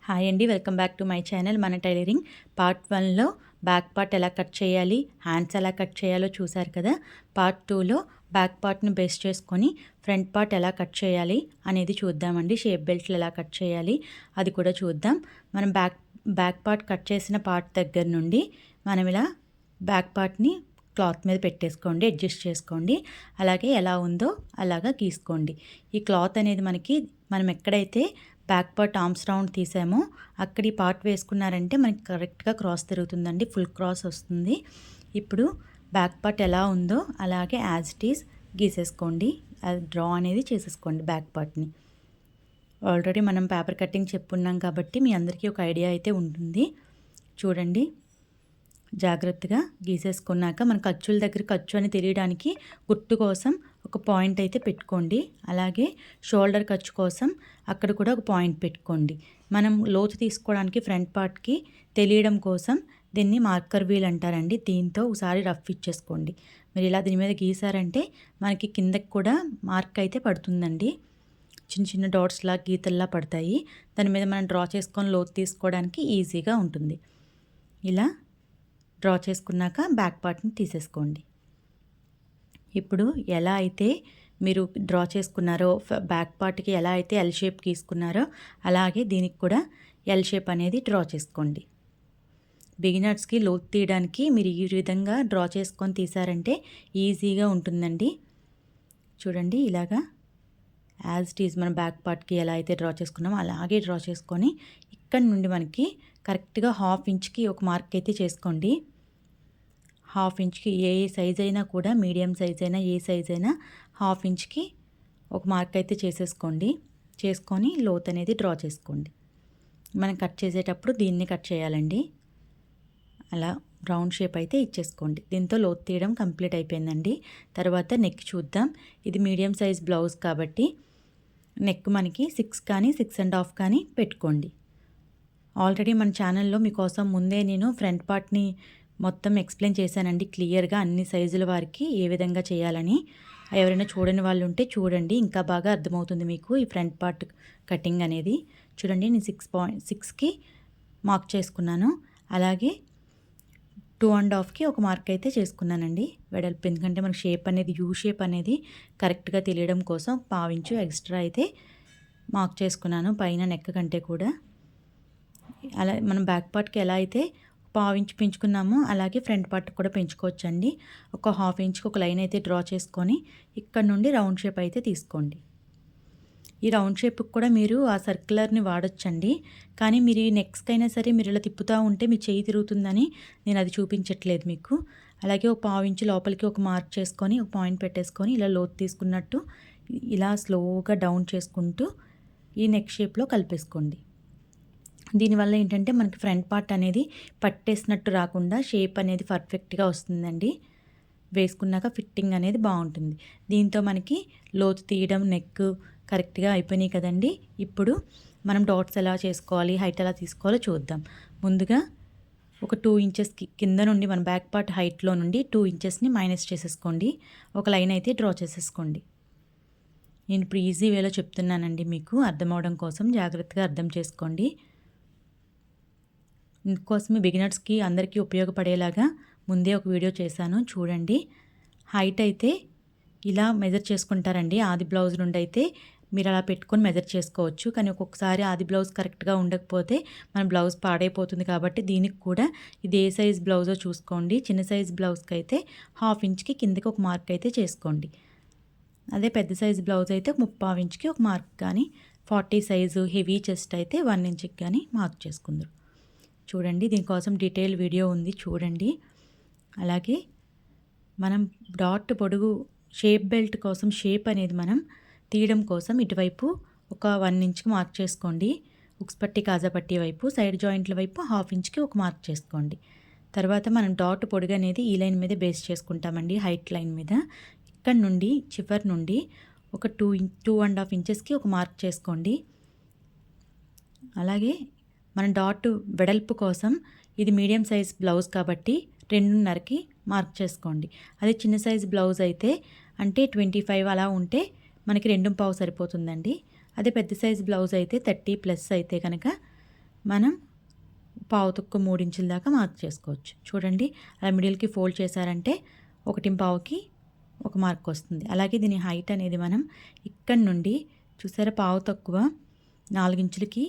Hi అండి, welcome back to my channel మన tailoring. Part 1లో back part ఎలా cut చేయాలి, హ్యాండ్స్ ఎలా కట్ చేయాలో చూసారు కదా. పార్ట్ 2లో బ్యాక్ పార్ట్ని బేస్ చేసుకొని ఫ్రంట్ పార్ట్ ఎలా కట్ చేయాలి అనేది చూద్దామండి. షేప్ బెల్ట్లు ఎలా కట్ చేయాలి అది కూడా చూద్దాం. మనం బ్యాక్ పార్ట్ కట్ చేసిన పార్ట్ దగ్గర నుండి మనం ఇలా బ్యాక్ పార్ట్ని క్లాత్ మీద పెట్టేసుకోండి, అడ్జస్ట్ చేసుకోండి. అలాగే ఎలా ఉందో అలాగా గీసుకోండి. ఈ క్లాత్ అనేది మనం ఎక్కడైతే బ్యాక్ పార్ట్ ఆర్మ్స్ రౌండ్ తీసామో అక్కడ ఈ పార్ట్ వేసుకున్నారంటే మనకి కరెక్ట్గా క్రాస్ తిరుగుతుందండి, ఫుల్ క్రాస్ వస్తుంది. ఇప్పుడు బ్యాక్ పార్ట్ ఎలా ఉందో అలాగే యాజ్ ఇట్ ఈస్ గీసేసుకోండి, అది డ్రా అనేది చేసేసుకోండి బ్యాక్ పార్ట్ని. ఆల్రెడీ మనం పేపర్ కటింగ్ చెప్పున్నాం కాబట్టి మీ అందరికీ ఒక ఐడియా అయితే ఉంటుంది. చూడండి, జాగ్రత్తగా గీసేసుకున్నాక మన ఖర్చుల దగ్గర ఖర్చు అని తెలియడానికి గుర్తు కోసం ఒక పాయింట్ అయితే పెట్టుకోండి. అలాగే షోల్డర్ ఖర్చు కోసం అక్కడ కూడా ఒక పాయింట్ పెట్టుకోండి. మనం లోతు తీసుకోవడానికి ఫ్రంట్ పార్ట్కి తెలియడం కోసం దీన్ని మార్కర్ వీల్ అంటారండి. దీంతో ఒకసారి రఫ్ ఇచ్చేసుకోండి. మీరు ఇలా దీని మీద గీసారంటే మనకి కిందకి కూడా మార్క్ అయితే పడుతుందండి. చిన్న చిన్న డాట్స్లా గీతల్లా పడతాయి. దాని మీద మనం డ్రా చేసుకొని లోతు తీసుకోవడానికి ఈజీగా ఉంటుంది. ఇలా డ్రా చేసుకున్నాక బ్యాక్ పార్ట్ని తీసేసుకోండి. ఇప్పుడు ఎలా అయితే మీరు డ్రా చేసుకున్నారో బ్యాక్ పార్ట్కి ఎలా అయితే ఎల్ షేప్ గీసుకున్నారో అలాగే దీనికి కూడా ఎల్ షేప్ అనేది డ్రా చేసుకోండి. బిగినర్స్కి లోతు తీయడానికి మీరు ఈ విధంగా డ్రా చేసుకొని తీసారంటే ఈజీగా ఉంటుందండి. చూడండి, ఇలాగా యాజ్ ఇట్ ఈజ్ మనం బ్యాక్ పార్ట్కి ఎలా అయితే డ్రా చేసుకున్నామో అలాగే డ్రా చేసుకొని ఇక్కడ నుండి మనకి కరెక్ట్గా 1/2 ఇంచ్కి ఒక మార్క్ అయితే చేసుకోండి. 1/2 ఇంచ్కి ఏ సైజ్ అయినా కూడా, మీడియం సైజ్ అయినా ఏ సైజ్ అయినా 1/2 ఇంచ్కి ఒక మార్క్ అయితే చేసేసుకోండి. చేసుకొని లోత్ అనేది డ్రా చేసుకోండి. మనం కట్ చేసేటప్పుడు దీన్ని కట్ చేయాలండి. అలా రౌండ్ షేప్ అయితే ఇచ్చేసుకోండి. దీంతో లోత్ తీయడం కంప్లీట్ అయిపోయిందండి. తర్వాత నెక్ చూద్దాం. ఇది మీడియం సైజ్ బ్లౌజ్ కాబట్టి నెక్ మనకి 6 కానీ 6.5 కానీ పెట్టుకోండి. ఆల్రెడీ మన ఛానల్లో మీకోసం ముందే నేను ఫ్రంట్ పార్ట్ని మొత్తం ఎక్స్ప్లెయిన్ చేశానండి క్లియర్గా, అన్ని సైజుల వారికి ఏ విధంగా చేయాలని. ఎవరైనా చూడని వాళ్ళు ఉంటే చూడండి, ఇంకా బాగా అర్థమవుతుంది మీకు ఈ ఫ్రంట్ పార్ట్ కటింగ్ అనేది. చూడండి, నేను 6.6కి మార్క్ చేసుకున్నాను. అలాగే 2.5కి ఒక మార్క్ అయితే చేసుకున్నానండి వెడల్పు. ఎందుకంటే మనకు షేప్ అనేది యూ షేప్ అనేది కరెక్ట్గా తెలియడం కోసం 1/2 ఇంచు ఎక్స్ట్రా అయితే మార్క్ చేసుకున్నాను పైన నెక్ కంటే కూడా. అలా మనం బ్యాక్ పార్ట్కి ఎలా అయితే 1/2 ఇంచు పెంచుకున్నామో అలాగే ఫ్రంట్ పార్ట్ కూడా పెంచుకోవచ్చండి. ఒక 1/2 ఇంచుకి ఒక లైన్ అయితే డ్రా చేసుకొని ఇక్కడ నుండి రౌండ్ షేప్ అయితే తీసుకోండి. ఈ రౌండ్ షేప్కి కూడా మీరు ఆ సర్క్యులర్ని వాడొచ్చండి. కానీ మీరు ఈ నెక్స్కైనా సరే మీరు ఇలా తిప్పుతూ ఉంటే మీ చేయి తిరుగుతుందని నేను అది చూపించట్లేదు మీకు. అలాగే ఒక 1/2 ఇంచు లోపలికి ఒక మార్క్ చేసుకొని ఒక పాయింట్ పెట్టేసుకొని ఇలా లోతు తీసుకున్నట్టు ఇలా స్లోగా డౌన్ చేసుకుంటూ ఈ నెక్ షేప్లో కలిపేసుకోండి. దీనివల్ల ఏంటంటే మనకి ఫ్రంట్ పార్ట్ అనేది పట్టేసినట్టు రాకుండా షేప్ అనేది పర్ఫెక్ట్గా వస్తుందండి. వేసుకున్నాక ఫిట్టింగ్ అనేది బాగుంటుంది. దీంతో మనకి లోతు తీయడం, నెక్ కరెక్ట్గా అయిపోయినాయి కదండి. ఇప్పుడు మనం డాట్స్ ఎలా చేసుకోవాలి, హైట్ ఎలా తీసుకోవాలో చూద్దాం. ముందుగా ఒక 2 ఇంచెస్కి కింద నుండి మన బ్యాక్ పార్ట్ హైట్లో నుండి 2 ఇంచెస్ని మైనస్ చేసేసుకోండి. ఒక లైన్ అయితే డ్రా చేసేసుకోండి. నేను ఇప్పుడు ఈజీ వేలో చెప్తున్నానండి, మీకు అర్థం అవడం కోసం జాగ్రత్తగా అర్థం చేసుకోండి. ఇందుకోసమే బిగినర్స్కి అందరికీ ఉపయోగపడేలాగా ముందే ఒక వీడియో చేశాను, చూడండి. హైట్ అయితే ఇలా మెజర్ చేసుకుంటారండి. ఆది బ్లౌజ్ నుండి అయితే మీరు అలా పెట్టుకొని మెజర్ చేసుకోవచ్చు. కానీ ఒక్కొక్కసారి ఆది బ్లౌజ్ కరెక్ట్గా ఉండకపోతే మన బ్లౌజ్ పాడైపోతుంది. కాబట్టి దీనికి కూడా ఇది ఏ సైజ్ బ్లౌజో చూసుకోండి. చిన్న సైజ్ బ్లౌజ్కి అయితే 1/2 ఇంచ్కి కిందకి ఒక మార్క్ అయితే చేసుకోండి. అదే పెద్ద సైజ్ బ్లౌజ్ అయితే 3/4 ఇంచ్కి ఒక మార్క్ కానీ, 40 సైజు హెవీ చెస్ట్ అయితే 1 ఇంచ్కి కానీ మార్క్ చేసుకుందరు. చూడండి, దీనికోసం డీటెయిల్ వీడియో ఉంది, చూడండి. అలాగే మనం డాట్ పొడుగు షేప్ బెల్ట్ కోసం షేప్ అనేది మనం తీయడం కోసం ఇటువైపు ఒక 1 ఇంచ్కి మార్క్ చేసుకోండి. ఉక్స్ పట్టి కాజా పట్టి వైపు, సైడ్ జాయింట్ల వైపు 1/2 ఇంచ్కి ఒక మార్క్ చేసుకోండి. తర్వాత మనం డాట్ పొడుగు అనేది ఈ లైన్ మీద బేస్ చేసుకుంటామండి, హైట్ లైన్ మీద. ఇక్కడ నుండి చివరి నుండి ఒక 2.5 ఇంచెస్కి ఒక మార్క్ చేసుకోండి. అలాగే మన డాట్ వెడల్పు కోసం ఇది మీడియం సైజ్ బ్లౌజ్ కాబట్టి 2.5కి మార్క్ చేసుకోండి. అదే చిన్న సైజ్ బ్లౌజ్ అయితే అంటే 25 అలా ఉంటే మనకి 2.5 సరిపోతుందండి. అదే పెద్ద సైజ్ బ్లౌజ్ అయితే 30+ అయితే కనుక మనం పావు తక్కువ 3 ఇంచుల దాకా మార్క్ చేసుకోవచ్చు. చూడండి అలా మిడిల్కి ఫోల్డ్ చేశారంటే 1.5కి ఒక మార్క్ వస్తుంది. అలాగే దీని హైట్ అనేది మనం ఇక్కడ నుండి చూసారా పావు తక్కువ 4 ఇంచులకి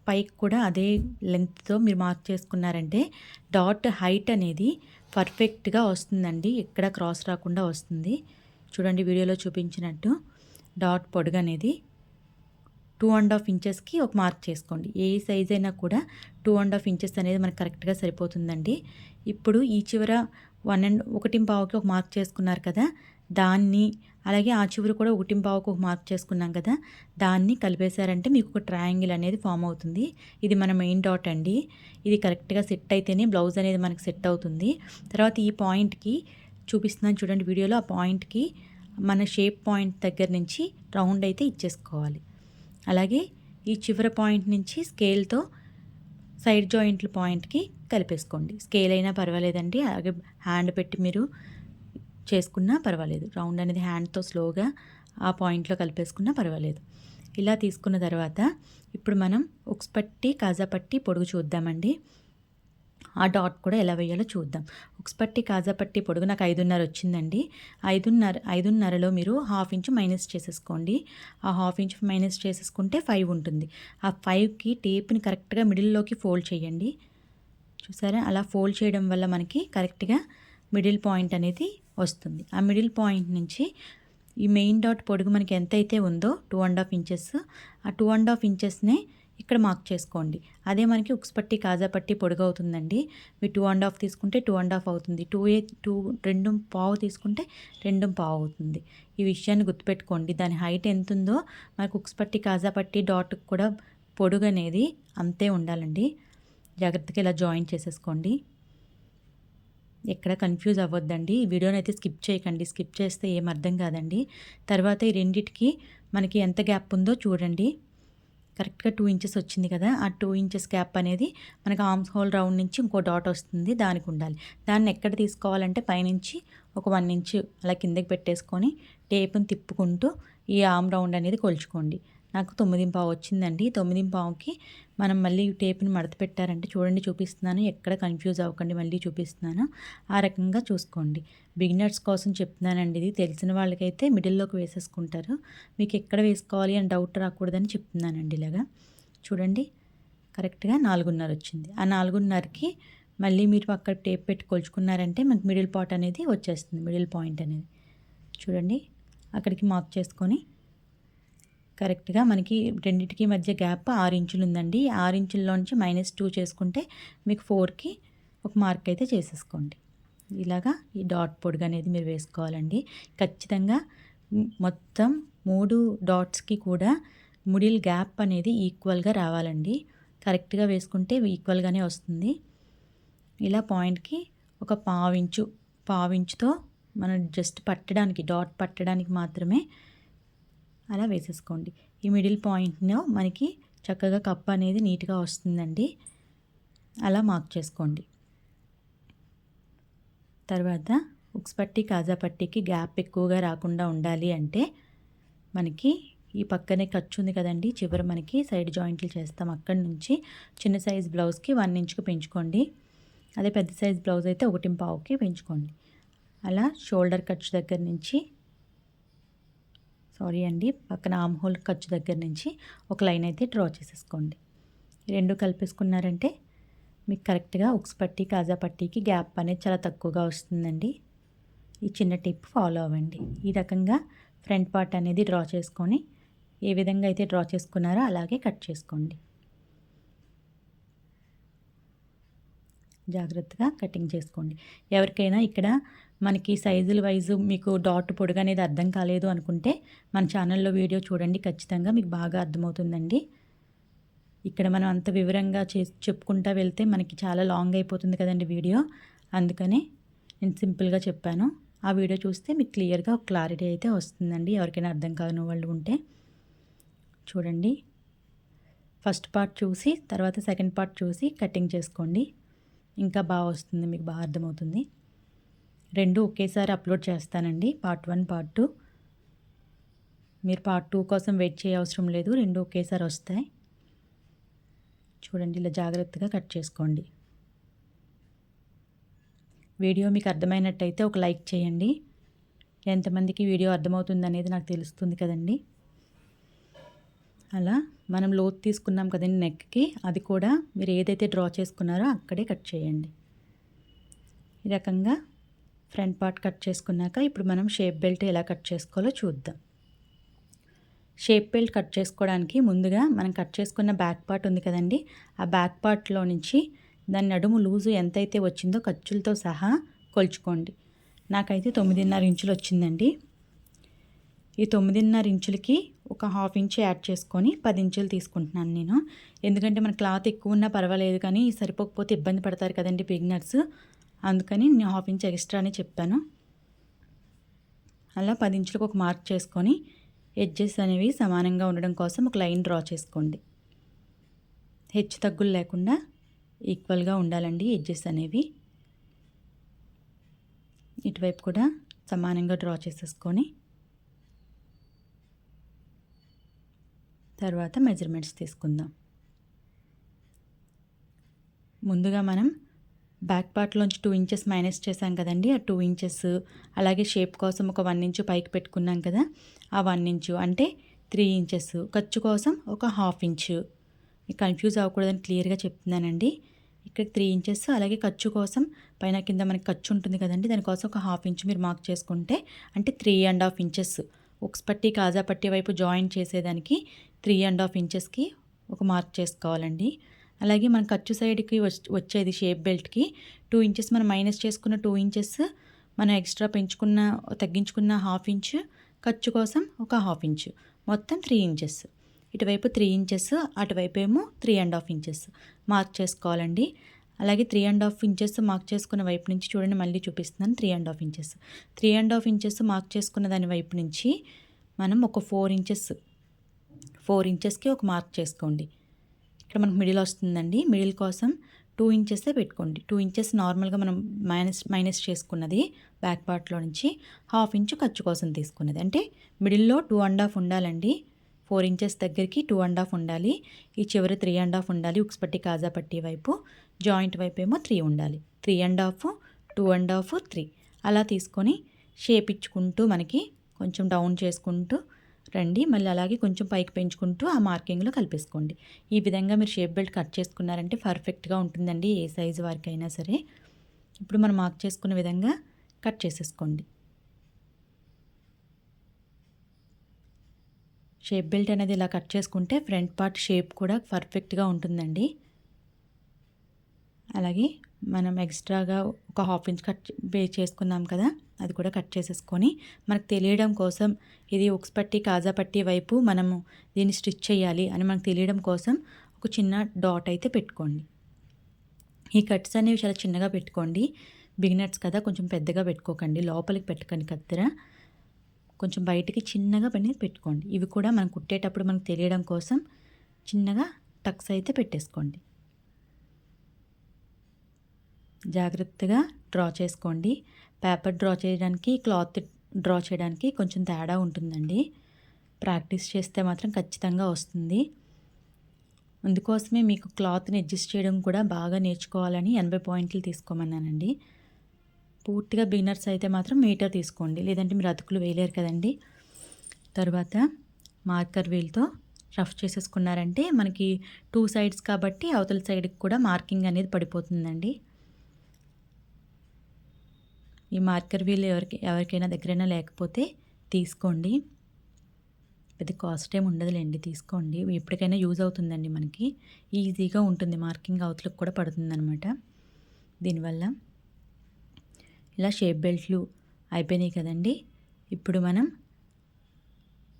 పైకి కూడా అదే లెంగ్త్తో మీరు మార్క్ చేసుకున్నారంటే డాట్ హైట్ అనేది పర్ఫెక్ట్గా వస్తుందండి. ఎక్కడ క్రాస్ రాకుండా వస్తుంది. చూడండి వీడియోలో చూపించినట్టు డాట్ పొడుగు అనేది 2.5 ఇంచెస్కి ఒక మార్క్ చేసుకోండి. ఏ సైజ్ అయినా కూడా 2.5 ఇంచెస్ అనేది మనకు కరెక్ట్గా సరిపోతుందండి. ఇప్పుడు ఈ చివర 1.5కి ఒక మార్క్ చేసుకున్నారు కదా, దాన్ని అలాగే ఆ చివర కూడా 1.5కి ఒక మార్క్ చేసుకున్నాం కదా, దాన్ని కలిపేశారంటే మీకు ఒక ట్రయాంగిల్ అనేది ఫామ్ అవుతుంది. ఇది మన మెయిన్ డాట్ అండి. ఇది కరెక్ట్గా సెట్ అయితేనే బ్లౌజ్ అనేది మనకు సెట్ అవుతుంది. తర్వాత ఈ పాయింట్కి చూపిస్తున్నాను చూడండి వీడియోలో, ఆ పాయింట్కి మన షేప్ పాయింట్ దగ్గర నుంచి రౌండ్ అయితే ఇచ్చేసుకోవాలి. అలాగే ఈ చివర పాయింట్ నుంచి స్కేల్తో సైడ్ జాయింట్ల పాయింట్కి కలిపేసుకోండి. స్కేల్ అయినా పర్వాలేదండి, అలాగే హ్యాండ్ పెట్టి మీరు చేసుకున్నా పర్వాలేదు. రౌండ్ అనేది హ్యాండ్తో స్లోగా ఆ పాయింట్లో కలిపేసుకున్నా పర్వాలేదు. ఇలా తీసుకున్న తర్వాత ఇప్పుడు మనం ఉక్స్ పట్టి కాజా పట్టి పొడుగు చూద్దామండి. ఆ డాట్ కూడా ఎలా వేయాలో చూద్దాం. ఉక్స్ పట్టి కాజా పట్టి పొడుగు నాకు 5.5 వచ్చిందండి. 5.5లో మీరు 1/2 ఇంచు మైనస్ చేసేసుకోండి. ఆ 1/2 ఇంచు మైనస్ చేసేసుకుంటే 5 ఉంటుంది. ఆ 5కి టేప్ని కరెక్ట్గా మిడిల్లోకి ఫోల్డ్ చేయండి. చూసారా అలా ఫోల్డ్ చేయడం వల్ల మనకి కరెక్ట్గా మిడిల్ పాయింట్ అనేది వస్తుంది. ఆ మిడిల్ పాయింట్ నుంచి ఈ మెయిన్ డాట్ పొడుగు మనకి ఎంతైతే ఉందో 2.5 ఇంచెస్, ఆ 2.5 ఇంచెస్నే ఇక్కడ మార్క్ చేసుకోండి. అదే మనకి ఉక్స్ పట్టి కాజా పట్టి పొడుగు అవుతుందండి. మీరు 2.5 తీసుకుంటే 2.5 అవుతుంది. 2.5 తీసుకుంటే 2.5 అవుతుంది. ఈ విషయాన్ని గుర్తుపెట్టుకోండి. దాని హైట్ ఎంత ఉందో మనకు ఉక్స్ పట్టి కాజా పట్టి డాట్కి కూడా పొడుగు అనేది అంతే ఉండాలండి. జాగ్రత్తగా ఇలా జాయిన్ చేసేసుకోండి. ఎక్కడ కన్ఫ్యూజ్ అవ్వద్దండి. ఈ వీడియోని అయితే స్కిప్ చేయకండి. స్కిప్ చేస్తే ఏం అర్థం కాదండి. తర్వాత ఈ రెండిటికి మనకి ఎంత గ్యాప్ ఉందో చూడండి. కరెక్ట్గా 2 ఇంచెస్ వచ్చింది కదా, ఆ 2 ఇంచెస్ గ్యాప్ అనేది మనకు ఆర్మ్స్ హోల్ రౌండ్ నుంచి ఇంకో డాట్ వస్తుంది, దానికి ఉండాలి. దాన్ని ఎక్కడ తీసుకోవాలంటే పైనుంచి ఒక 1 ఇంచు అలా కిందకి పెట్టేసుకొని టేప్ని తిప్పుకుంటూ ఈ ఆర్మ్ రౌండ్ అనేది కొలుచుకోండి. నాకు 9.5 వచ్చిందండి. 9.5కి మనం మళ్ళీ టేప్ని మడత పెట్టారంటే చూడండి చూపిస్తున్నాను, ఎక్కడ కన్ఫ్యూజ్ అవ్వకండి, మళ్ళీ చూపిస్తున్నాను. ఆ రకంగా చూసుకోండి. బిగినర్స్ కోసం చెప్తున్నానండి. ఇది తెలిసిన వాళ్ళకైతే మిడిల్లోకి వేసేసుకుంటారు. మీకు ఎక్కడ వేసుకోవాలి అని డౌట్ రాకూడదని చెప్తున్నానండి. ఇలాగా చూడండి కరెక్ట్గా 4.5 వచ్చింది. ఆ 4.5కి మళ్ళీ మీరు అక్కడ టేప్ పెట్టి కొలుచుకున్నారంటే మనకు మిడిల్ పార్ట్ అనేది వచ్చేస్తుంది. మిడిల్ పాయింట్ అనేది చూడండి అక్కడికి మార్క్ చేసుకొని కరెక్ట్గా మనకి రెండింటికి మధ్య గ్యాప్ 6 ఇంచులు ఉందండి. 6 ఇంచుల్లోంచి -2 చేసుకుంటే మీకు 4కి ఒక మార్క్ అయితే చేసేసుకోండి. ఇలాగా ఈ డాట్ పొడుగు అనేది మీరు వేసుకోవాలండి. ఖచ్చితంగా మొత్తం 3 డాట్స్కి కూడా మిడిల్ గ్యాప్ అనేది ఈక్వల్గా రావాలండి. కరెక్ట్గా వేసుకుంటే ఈక్వల్గానే వస్తుంది. ఇలా పాయింట్కి ఒక పావు ఇంచుతో మనం జస్ట్ పట్టడానికి డాట్ పట్టడానికి మాత్రమే అలా వేసేసుకోండి. ఈ మిడిల్ పాయింట్ను మనకి చక్కగా కప్ అనేది నీట్గా వస్తుందండి. అలా మార్క్ చేసుకోండి. తర్వాత ఉక్స్ పట్టి కాజా పట్టికి గ్యాప్ ఎక్కువగా రాకుండా ఉండాలి అంటే మనకి ఈ పక్కనే ఖర్చు ఉంది కదండి, చివర మనకి సైడ్ జాయింట్లు చేస్తాం, అక్కడి నుంచి చిన్న సైజ్ బ్లౌజ్కి 1 ఇంచుకి పెంచుకోండి. అదే పెద్ద సైజ్ బ్లౌజ్ అయితే 1.5కి పెంచుకోండి. అలా షోల్డర్ ఖర్చు దగ్గర నుంచి పక్కన ఆర్మ్ హోల్ ఖర్చు దగ్గర నుంచి ఒక లైన్ అయితే డ్రా చేసేసుకోండి. రెండు కలిపేసుకున్నారంటే మీకు కరెక్ట్గా ఉక్స్ పట్టి కాజా పట్టీకి గ్యాప్ అనేది చాలా తక్కువగా వస్తుందండి. ఈ చిన్న టిప్ ఫాలో అవ్వండి. ఈ రకంగా ఫ్రంట్ పార్ట్ అనేది డ్రా చేసుకొని ఏ విధంగా అయితే డ్రా చేసుకున్నారో అలాగే కట్ చేసుకోండి. జాగ్రత్తగా కటింగ్ చేసుకోండి. ఎవరికైనా ఇక్కడ మనకి సైజుల వైజు మీకు డాట్ పొడుగు అనేది అర్థం కాలేదు అనుకుంటే మన ఛానల్లో వీడియో చూడండి, ఖచ్చితంగా మీకు బాగా అర్థమవుతుందండి. ఇక్కడ మనం అంత వివరంగా చెప్పుకుంటా వెళ్తే మనకి చాలా లాంగ్ అయిపోతుంది కదండి వీడియో, అందుకనే నేను సింపుల్గా చెప్పాను. ఆ వీడియో చూస్తే మీకు క్లియర్గా ఒక క్లారిటీ అయితే వస్తుందండి. ఎవరికైనా అర్థం కాని వాళ్ళు ఉంటే చూడండి. ఫస్ట్ పార్ట్ చూసి తర్వాత సెకండ్ పార్ట్ చూసి కటింగ్ చేసుకోండి, ఇంకా బాగా వస్తుంది, మీకు బాగా అర్థమవుతుంది. రెండు ఒకేసారి అప్లోడ్ చేస్తానండి, పార్ట్ 1 పార్ట్ 2. మీరు పార్ట్ 2 కోసం వెయిట్ చేయ అవసరం లేదు, రెండు ఒకేసారి వస్తాయి. చూడండి ఇలా జాగ్రత్తగా కట్ చేసుకోండి. వీడియో మీకు అర్థమైనట్టయితే ఒక లైక్ చేయండి. ఎంతమందికి వీడియో అర్థమవుతుందనేది నాకు తెలుస్తుంది కదండి. అలా మనం లోతు తీసుకున్నాం కదండి నెక్కి, అది కూడా మీరు ఏదైతే డ్రా చేసుకున్నారో అక్కడే కట్ చేయండి. ఈ రకంగా ఫ్రంట్ పార్ట్ కట్ చేసుకున్నాక ఇప్పుడు మనం షేప్ బెల్ట్ ఎలా కట్ చేసుకోవాలో చూద్దాం. షేప్ బెల్ట్ కట్ చేసుకోవడానికి ముందుగా మనం కట్ చేసుకున్న బ్యాక్ పార్ట్ ఉంది కదండి, ఆ బ్యాక్ పార్ట్లో నుంచి దాని నడుము లూజు ఎంతైతే వచ్చిందో ఖర్చులతో సహా కొలుచుకోండి. నాకైతే 9.5 ఇంచులు వచ్చిందండి. ఈ 9.5 ఇంచులకి ఒక 1/2 ఇంచు యాడ్ చేసుకొని 10 ఇంచులు తీసుకుంటున్నాను నేను. ఎందుకంటే మన క్లాత్ ఎక్కువ ఉన్నా పర్వాలేదు, కానీ సరిపోకపోతే ఇబ్బంది పడతారు కదండి బిగినర్స్. అందుకని నేను 1/2 ఇంచు ఎక్స్ట్రా అని చెప్పాను. అలా 10 ఇంచులకు ఒక మార్క్ చేసుకొని ఎడ్జెస్ అనేవి సమానంగా ఉండడం కోసం ఒక లైన్ డ్రా చేసుకోండి. హెచ్చు తగ్గులు లేకుండా ఈక్వల్గా ఉండాలండి ఎడ్జెస్ అనేవి. ఇటువైపు కూడా సమానంగా డ్రా చేసేసుకొని తర్వాత మెజర్మెంట్స్ తీసుకుందాం. ముందుగా మనం బ్యాక్ పార్ట్లోంచి 2 ఇంచెస్ మైనస్ చేసాం కదండి, ఆ 2 ఇంచెస్ అలాగే షేప్ కోసం ఒక 1 ఇంచు పైకి పెట్టుకున్నాం కదా, ఆ 1 ఇంచు అంటే 3 ఇంచెస్, ఖర్చు కోసం ఒక 1/2 ఇంచు. మీకు కన్ఫ్యూజ్ అవ్వకూడదని క్లియర్గా చెప్తున్నానండి. ఇక్కడ 3 ఇంచెస్, అలాగే ఖర్చు కోసం పైన కింద మనకి ఖర్చు ఉంటుంది కదండి, దానికోసం ఒక 1/2 ఇంచు మీరు మార్క్ చేసుకుంటే అంటే 3.5 ఇంచెస్. ఉక్స్ పట్టి కాజా పట్టి వైపు జాయిన్ చేసేదానికి 3.5 ఇంచెస్కి ఒక మార్క్ చేసుకోవాలండి. అలాగే మన ఖర్చు సైడ్కి వచ్చేది షేప్ బెల్ట్కి 2 ఇంచెస్ మనం మైనస్ చేసుకున్న 2 ఇంచెస్ మనం ఎక్స్ట్రా తగ్గించుకున్న 1/2 ఇంచు, ఖర్చు కోసం ఒక 1/2 ఇంచు, మొత్తం 3 ఇంచెస్. ఇటువైపు 3 ఇంచెస్, అటువైపు ఏమో 3.5 ఇంచెస్ మార్క్ చేసుకోవాలండి. అలాగే 3.5 ఇంచెస్ మార్క్ చేసుకున్న వైపు నుంచి చూడండి, మళ్ళీ చూపిస్తున్నాను. 3.5 ఇంచెస్ 3.5 ఇంచెస్ మార్క్ చేసుకున్న దాని వైపు నుంచి మనం ఒక 4 ఇంచెస్కి ఒక మార్క్ చేసుకోండి. ఇక్కడ మనకు మిడిల్ వస్తుందండి. మిడిల్ కోసం 2 ఇంచెసే పెట్టుకోండి. 2 ఇంచెస్ నార్మల్గా మనం మైనస్ చేసుకున్నది బ్యాక్ పార్ట్లో నుంచి, 1/2 ఇంచు ఖర్చు కోసం తీసుకున్నది. అంటే మిడిల్లో 2.5 ఉండాలండి. 4 ఇంచెస్ దగ్గరికి 2.5 ఉండాలి. ఈ చివరి 3.5 ఉండాలి. ఉక్స్ పట్టి కాజా పట్టి వైపు, జాయింట్ వైపు ఏమో 3 ఉండాలి. 3.5, 2.5, 3 అలా తీసుకొని షేప్ ఇచ్చుకుంటూ మనకి కొంచెం డౌన్ చేసుకుంటూ రండి. మళ్ళీ అలాగే కొంచెం పైకి పెంచుకుంటూ ఆ మార్కింగ్లో కలిపేసుకోండి. ఈ విధంగా మీరు షేప్ బెల్ట్ కట్ చేసుకున్నారంటే పర్ఫెక్ట్గా ఉంటుందండి, ఏ సైజు వారికి అయినా సరే. ఇప్పుడు మనం మార్క్ చేసుకున్న విధంగా కట్ చేసేసుకోండి. షేప్ బెల్ట్ అనేది ఇలా కట్ చేసుకుంటే ఫ్రంట్ పార్ట్ షేప్ కూడా పర్ఫెక్ట్గా ఉంటుందండి. అలాగే మనం ఎక్స్ట్రాగా ఒక 1/2 ఇంచ్ కట్ చేసుకున్నాం కదా, అది కూడా కట్ చేసేసుకొని మనకు తెలియడం కోసం ఇది ఉక్స్ పట్టి కాజా పట్టి వైపు మనము దీన్ని స్టిచ్ చేయాలి అని మనకు తెలియడం కోసం ఒక చిన్న డాట్ అయితే పెట్టుకోండి. ఈ కట్స్ అనేవి చాలా చిన్నగా పెట్టుకోండి. బిగినర్స్ కదా, కొంచెం పెద్దగా పెట్టుకోకండి. లోపలికి పెట్టకండి కత్తెర, కొంచెం బయటికి చిన్నగా పెట్టుకోండి. ఇవి కూడా మనం కుట్టేటప్పుడు మనకు తెలియడం కోసం చిన్నగా టక్స్ అయితే పెట్టేసుకోండి. జాగ్రత్తగా డ్రా చేసుకోండి. పేపర్ డ్రా చేయడానికి, క్లాత్ డ్రా చేయడానికి కొంచెం తేడా ఉంటుందండి. ప్రాక్టీస్ చేస్తే మాత్రం ఖచ్చితంగా వస్తుంది. అందుకోసమే మీకు క్లాత్ని అడ్జస్ట్ చేయడం కూడా బాగా నేర్చుకోవాలని 80 పాయింట్లు తీసుకోమన్నానండి. పూర్తిగా బిగినర్స్ అయితే మాత్రం మీటర్ తీసుకోండి, లేదంటే మీరు అతుకులు వేయలేరు కదండి. తర్వాత మార్కర్ వీల్తో రఫ్ చేసేసుకున్నారంటే మనకి 2 సైడ్స్ కాబట్టి అవతల సైడ్కి కూడా మార్కింగ్ అనేది పడిపోతుందండి. ఈ మార్కర్ వీల్ ఎవరికైనా దగ్గరైనా లేకపోతే తీసుకోండి. పెద్ద కాస్ట్ ఏమి ఉండదులేండి, తీసుకోండి. ఎప్పటికైనా యూజ్ అవుతుందండి, మనకి ఈజీగా ఉంటుంది. మార్కింగ్ అవతలకు కూడా పడుతుందన్నమాట దీనివల్ల. ఇలా షేప్ బెల్ట్లు అయిపోయినాయి కదండి. ఇప్పుడు మనం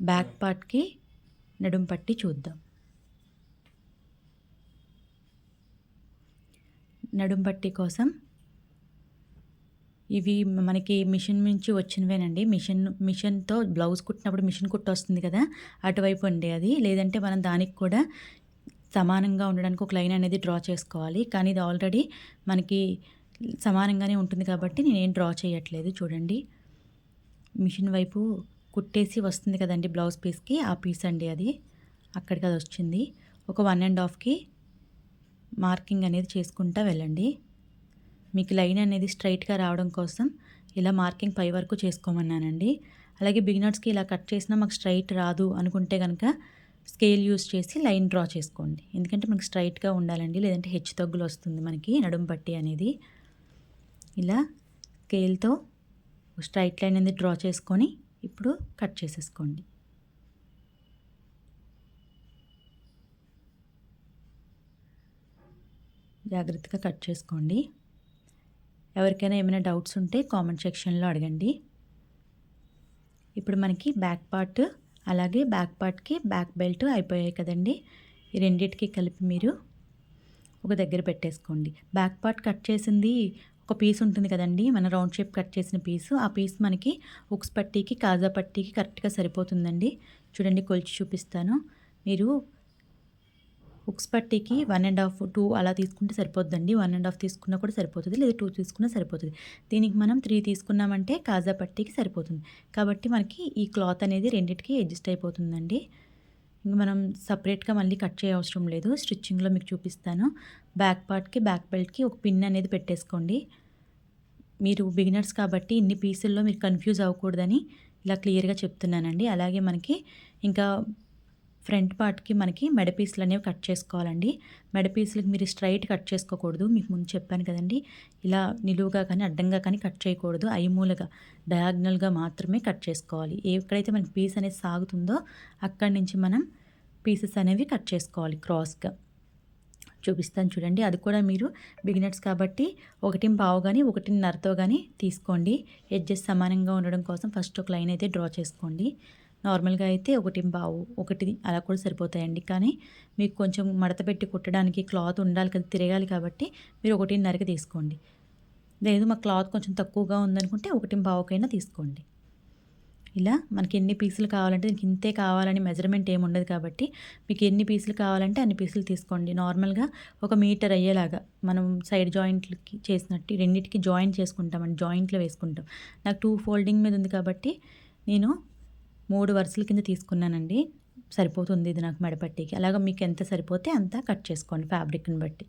బ్యాక్ పార్ట్కి నడుం పట్టి చూద్దాం. నడుం పట్టి కోసం ఇవి మనకి మిషన్ నుంచి వచ్చినవేనండి. మిషన్తో బ్లౌజ్ కుట్టినప్పుడు మిషన్ కుట్టు వస్తుంది కదా, అటువైపు అండి అది. లేదంటే మనం దానికి కూడా సమానంగా ఉండడానికి ఒక లైన్ అనేది డ్రా చేసుకోవాలి. కానీ ఇది ఆల్రెడీ మనకి సమానంగానే ఉంటుంది కాబట్టి నేనేం డ్రా చేయట్లేదు. చూడండి, మిషన్ వైపు కుట్టేసి వస్తుంది కదండి బ్లౌజ్ పీస్కి, ఆ పీస్ అండి అది. అక్కడికి అది వచ్చింది. ఒక 1.5కి మార్కింగ్ అనేది చేసుకుంటూ వెళ్ళండి. మీకు లైన్ అనేది స్ట్రైట్గా రావడం కోసం ఇలా మార్కింగ్ పై వరకు చేసుకోమన్నానండి. అలాగే బిగినర్స్కి ఇలా కట్ చేసినా మాకు స్ట్రైట్ రాదు అనుకుంటే కనుక స్కేల్ యూస్ చేసి లైన్ డ్రా చేసుకోండి. ఎందుకంటే మనకి స్ట్రైట్గా ఉండాలండి, లేదంటే హెచ్చు తగ్గులు వస్తుంది మనకి నడుము పట్టి అనేది. ఇలా స్కేల్తో స్ట్రైట్ లైన్ అనేది డ్రా చేసుకొని ఇప్పుడు కట్ చేసేసుకోండి. జాగ్రత్తగా కట్ చేసుకోండి. ఎవరికైనా ఏమైనా డౌట్స్ ఉంటే కామెంట్ సెక్షన్లో అడగండి. ఇప్పుడు మనకి బ్యాక్ పార్ట్ అలాగే బ్యాక్ పార్ట్కి బ్యాక్ బెల్ట్ అయిపోయాయి కదండి. ఈ రెండింటికి కలిపి మీరు ఒక దగ్గర పెట్టేసుకోండి. బ్యాక్ పార్ట్ కట్ చేసింది ఒక పీస్ ఉంటుంది కదండి, మన రౌండ్ షేప్ కట్ చేసిన పీసు. ఆ పీస్ మనకి ఉక్స్ పట్టీకి కాజా పట్టీకి కరెక్ట్గా సరిపోతుందండి. చూడండి, కొలిచి చూపిస్తాను. మీరు ఉక్స్ పట్టీకి 1.5 2 అలా తీసుకుంటే సరిపోద్దండి. 1.5 తీసుకున్నా కూడా సరిపోతుంది, లేదా 2 తీసుకున్నా సరిపోతుంది. దీనికి మనం 3 తీసుకున్నామంటే కాజా పట్టీకి సరిపోతుంది. కాబట్టి మనకి ఈ క్లాత్ అనేది రెండింటికి అడ్జస్ట్ అయిపోతుందండి. ఇంక మనం సపరేట్గా మళ్ళీ కట్ చేయ అవసరం లేదు. స్టిచ్చింగ్లో మీకు చూపిస్తాను. బ్యాక్ పార్ట్కి బ్యాక్ బెల్ట్కి ఒక పిన్ అనేది పెట్టేసుకోండి. మీరు బిగినర్స్ కాబట్టి ఇన్ని పీసుల్లో మీరు కన్ఫ్యూజ్ అవ్వకూడదని ఇలా క్లియర్గా చెప్తున్నానండి. అలాగే మనకి ఇంకా ఫ్రంట్ పార్ట్కి మనకి మెడ పీసులు అనేవి కట్ చేసుకోవాలండి. మెడ పీసులకి మీరు స్ట్రైట్ కట్ చేసుకోకూడదు, మీకు ముందు చెప్పాను కదండి. ఇలా నిలువుగా కానీ అడ్డంగా కానీ కట్ చేయకూడదు. ఐమూలగా డయాగ్నల్గా మాత్రమే కట్ చేసుకోవాలి. ఎక్కడైతే మనకి పీస్ అనేది సాగుతుందో అక్కడి నుంచి మనం పీసెస్ అనేవి కట్ చేసుకోవాలి క్రాస్గా. చూపిస్తాను చూడండి. అది కూడా మీరు బిగినర్స్ కాబట్టి 1.25 కానీ 1.5తో కానీ తీసుకోండి. ఎడ్జెస్ సమానంగా ఉండడం కోసం ఫస్ట్ ఒక లైన్ అయితే డ్రా చేసుకోండి. నార్మల్గా అయితే 1.25 1 అలా కూడా సరిపోతాయండి. కానీ మీకు కొంచెం మడత పెట్టి కుట్టడానికి క్లాత్ ఉండాలి కదా, తిరగాలి కాబట్టి మీరు 1.5కి తీసుకోండి. లేదు మా క్లాత్ కొంచెం తక్కువగా ఉందనుకుంటే 1.25కైనా తీసుకోండి. ఇలా మనకి ఎన్ని పీసులు కావాలంటే దీనికి ఇంతే కావాలని మెజర్మెంట్ ఏమి ఉండదు కాబట్టి మీకు ఎన్ని పీసులు కావాలంటే అన్ని పీసులు తీసుకోండి. నార్మల్గా 1 మీటర్ అయ్యేలాగా మనం సైడ్ జాయింట్లకి చేసినట్టు రెండింటికి జాయింట్ చేసుకుంటామండి, జాయింట్లో వేసుకుంటాం. నాకు 2 ఫోల్డింగ్ మీద ఉంది కాబట్టి నేను 3 వరుసల కింద తీసుకున్నానండి. సరిపోతుంది ఇది నాకు మెడపట్టికి. అలాగా మీకు ఎంత సరిపోతే అంత కట్ చేసుకోండి ఫ్యాబ్రిక్ని బట్టి.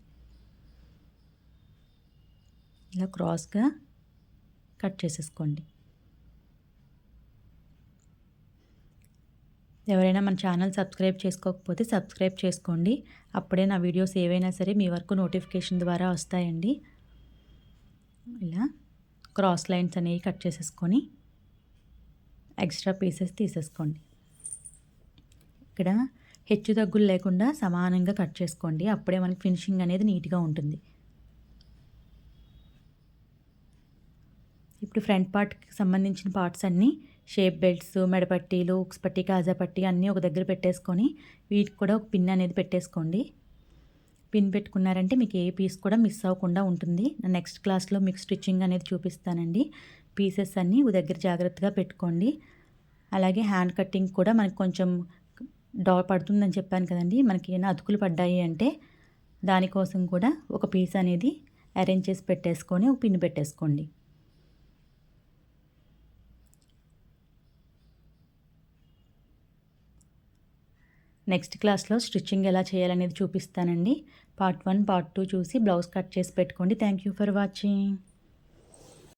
ఇలా క్రాస్గా కట్ చేసేసుకోండి. ఎవరైనా మన ఛానల్ సబ్స్క్రైబ్ చేసుకోకపోతే సబ్స్క్రైబ్ చేసుకోండి. అప్పుడే నా వీడియోస్ ఏవైనా సరే మీ వరకు నోటిఫికేషన్ ద్వారా వస్తాయండి. ఇలా క్రాస్ లైన్స్ అనేవి కట్ చేసేసుకొని ఎక్స్ట్రా పీసెస్ తీసేసుకోండి. ఇక్కడ హెచ్చు తగ్గులు లేకుండా సమానంగా కట్ చేసుకోండి. అప్పుడే మనకి ఫినిషింగ్ అనేది నీట్గా ఉంటుంది. ఇప్పుడు ఫ్రంట్ పార్ట్కి సంబంధించిన పార్ట్స్ అన్నీ షేప్ బెల్ట్స్, మెడపట్టీలు, ఉక్స్ పట్టీ, కాజా పట్టీ అన్నీ ఒక దగ్గర పెట్టేసుకొని వీటికి కూడా ఒక పిన్ అనేది పెట్టేసుకోండి. పిన్ పెట్టుకున్నారంటే మీకు ఏ పీస్ కూడా మిస్ అవ్వకుండా ఉంటుంది. నా నెక్స్ట్ క్లాస్లో మీకు స్టిచ్చింగ్ అనేది చూపిస్తానండి. పీసెస్ అన్నీ ఒక దగ్గర జాగ్రత్తగా పెట్టుకోండి. అలాగే హ్యాండ్ కటింగ్ కూడా మనకి కొంచెం పడుతుందని చెప్పాను కదండి. మనకి ఏమైనా అతుకులు పడ్డాయి అంటే దానికోసం కూడా ఒక పీస్ అనేది అరేంజ్ చేసి పెట్టేసుకొని ఒక పిన్ పెట్టేసుకోండి. నెక్స్ట్ క్లాస్లో స్టిచ్చింగ్ ఎలా చేయాలనేది చూపిస్తానండి. పార్ట్ 1 పార్ట్ 2 చూసి బ్లౌజ్ కట్ చేసి పెట్టుకోండి. Thank you for watching.